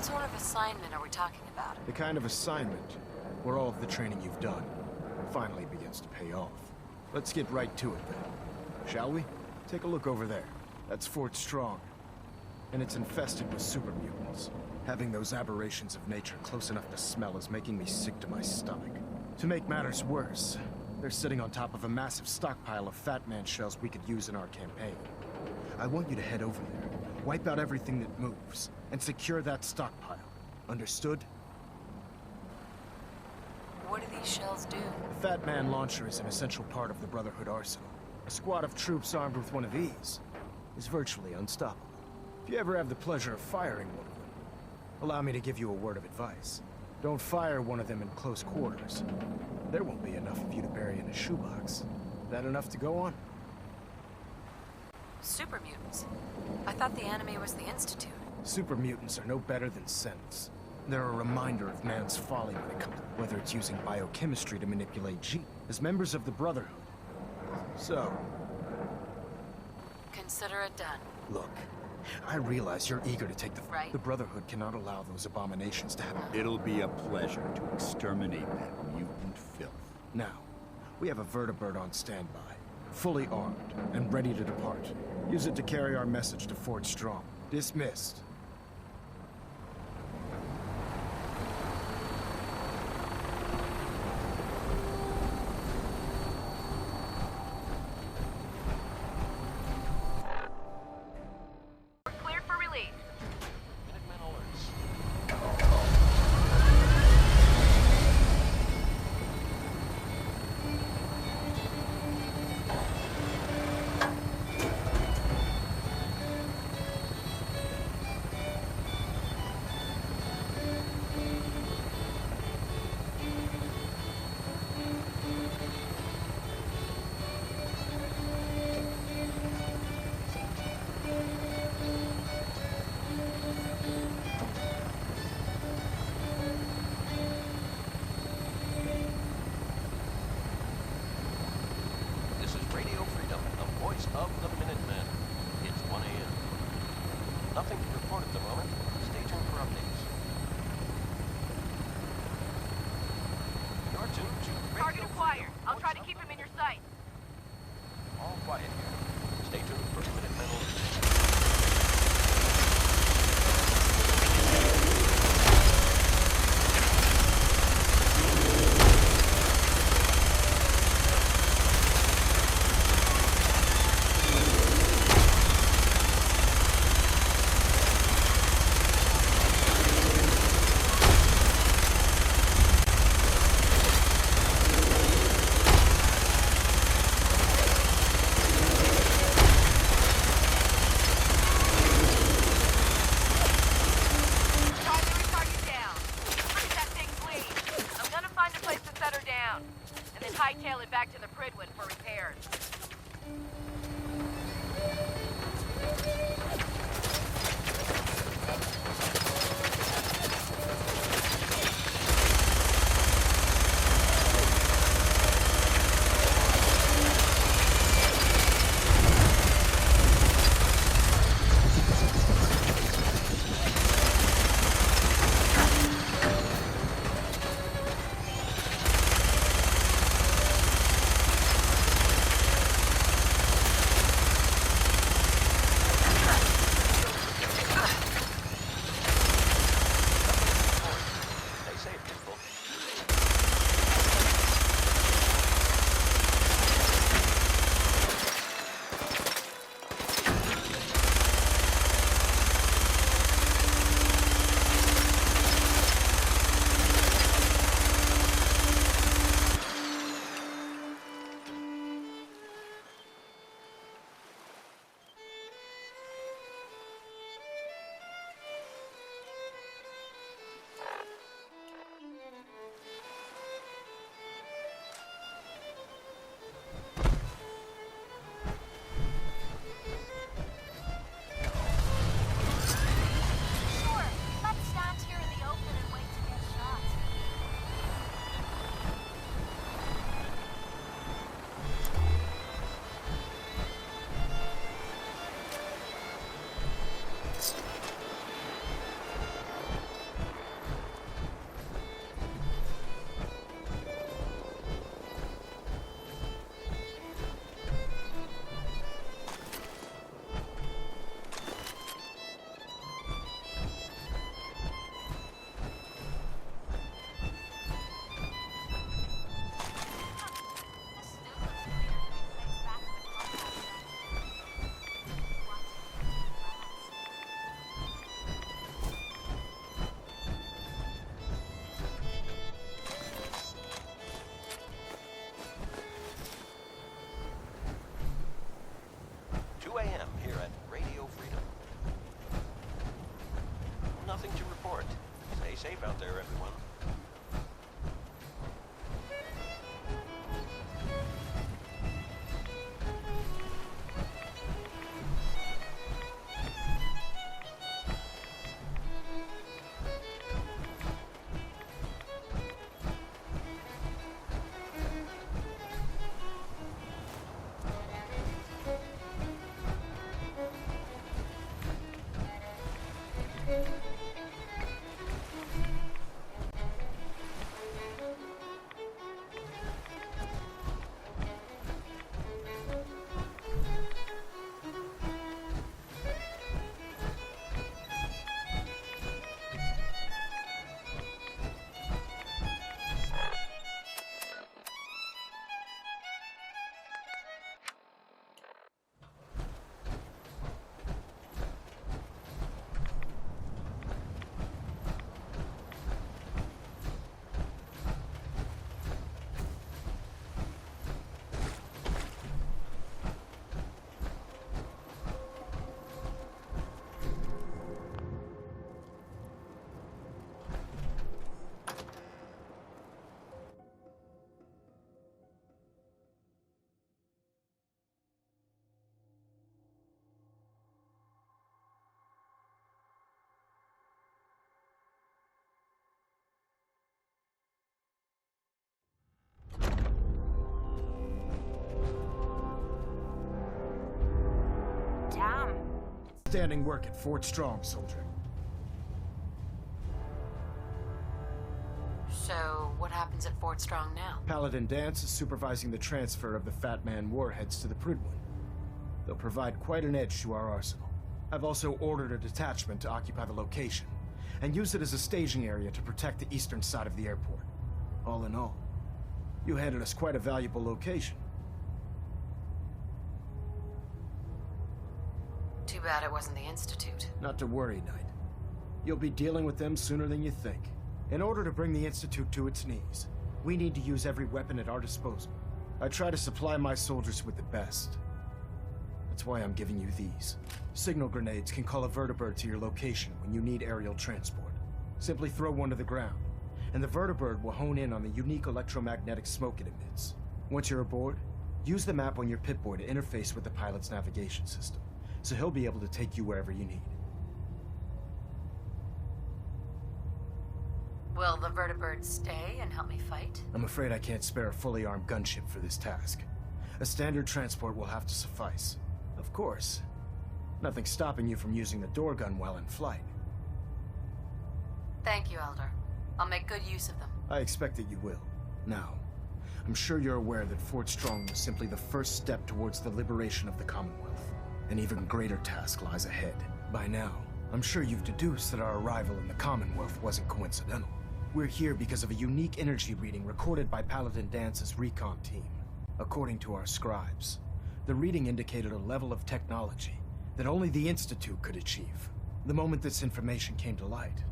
What sort of assignment are we talking about? The kind of assignment where all of the training you've done finally begins to pay off. Let's get right to it then, shall we? Take a look over there. That's Fort Strong. And it's infested with super mutants. Having those aberrations of nature close enough to smell is making me sick to my stomach. To make matters worse, they're sitting on top of a massive stockpile of Fat Man shells we could use in our campaign. I want you to head over there, wipe out everything that moves, and secure that stockpile. Understood? What do these shells do? The Fat Man launcher is an essential part of the Brotherhood arsenal. A squad of troops armed with one of these is virtually unstoppable. If you ever have the pleasure of firing one of them, allow me to give you a word of advice. Don't fire one of them in close quarters. There won't be enough of you to bury in a shoebox. That enough to go on? Super mutants? I thought the enemy was the Institute. Super mutants are no better than synths. They're a reminder of man's folly when it comes to whether it's using biochemistry to manipulate genes. As members of the Brotherhood. So... Consider it done. Look, I realize you're eager to take the... Right. The Brotherhood cannot allow those abominations to happen. It'll be a pleasure to exterminate that mutant filth. Now, we have a vertibird on standby, fully armed and ready to depart. Use it to carry our message to Fort Strong. Dismissed. Cleared for release. there, everyone. Outstanding work at Fort Strong, soldier. So, what happens at Fort Strong now? Paladin Danse is supervising the transfer of the Fat Man warheads to the Prydwen. They'll provide quite an edge to our arsenal. I've also ordered a detachment to occupy the location, and use it as a staging area to protect the eastern side of the airport. All in all, you handed us quite a valuable location. Too bad it wasn't the Institute. Not to worry, Knight. You'll be dealing with them sooner than you think. In order to bring the Institute to its knees, we need to use every weapon at our disposal. I try to supply my soldiers with the best. That's why I'm giving you these. Signal grenades can call a vertibird to your location when you need aerial transport. Simply throw one to the ground, and the vertibird will hone in on the unique electromagnetic smoke it emits. Once you're aboard, use the map on your Pip-Boy to interface with the pilot's navigation system, so he'll be able to take you wherever you need. Will the vertibird stay and help me fight? I'm afraid I can't spare a fully armed gunship for this task. A standard transport will have to suffice. Of course, nothing stopping you from using the door gun while in flight. Thank you, Elder. I'll make good use of them. I expect that you will. Now, I'm sure you're aware that Fort Strong was simply the first step towards the liberation of the Commonwealth. An even greater task lies ahead. By now, I'm sure you've deduced that our arrival in the Commonwealth wasn't coincidental. We're here because of a unique energy reading recorded by Paladin Dance's recon team. According to our scribes, the reading indicated a level of technology that only the Institute could achieve. The moment this information came to light,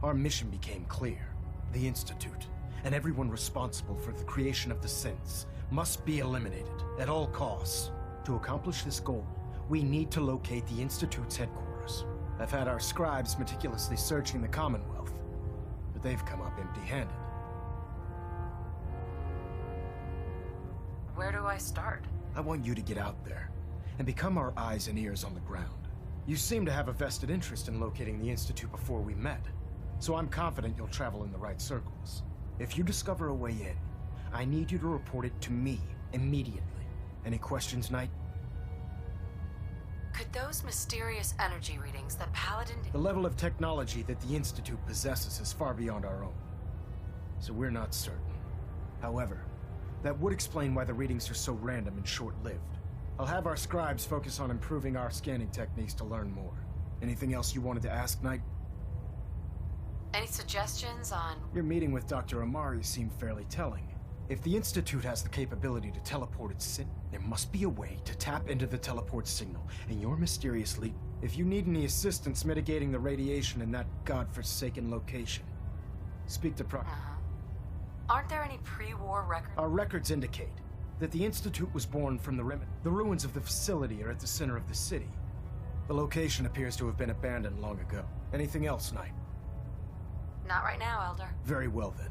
our mission became clear. The Institute, and everyone responsible for the creation of the synths, must be eliminated at all costs. To accomplish this goal, we need to locate the Institute's headquarters. I've had our scribes meticulously searching the Commonwealth, but they've come up empty-handed. Where do I start? I want you to get out there and become our eyes and ears on the ground. You seem to have a vested interest in locating the Institute before we met, so I'm confident you'll travel in the right circles. If you discover a way in, I need you to report it to me immediately. Any questions, Knight? Could those mysterious energy readings that Paladin... The level of technology that the Institute possesses is far beyond our own, so we're not certain. However, that would explain why the readings are so random and short-lived. I'll have our scribes focus on improving our scanning techniques to learn more. Anything else you wanted to ask, Knight? Any suggestions on... Your meeting with Dr. Amari seemed fairly telling. If the Institute has the capability to teleport its sin, there must be a way to tap into the teleport signal, and you're mysteriously... If you need any assistance mitigating the radiation in that godforsaken location, speak to Aren't there any pre-war records? Our records indicate that the Institute was born from the remnant. The ruins of the facility are at the center of the city. The location appears to have been abandoned long ago. Anything else, Knight? Not right now, Elder. Very well then.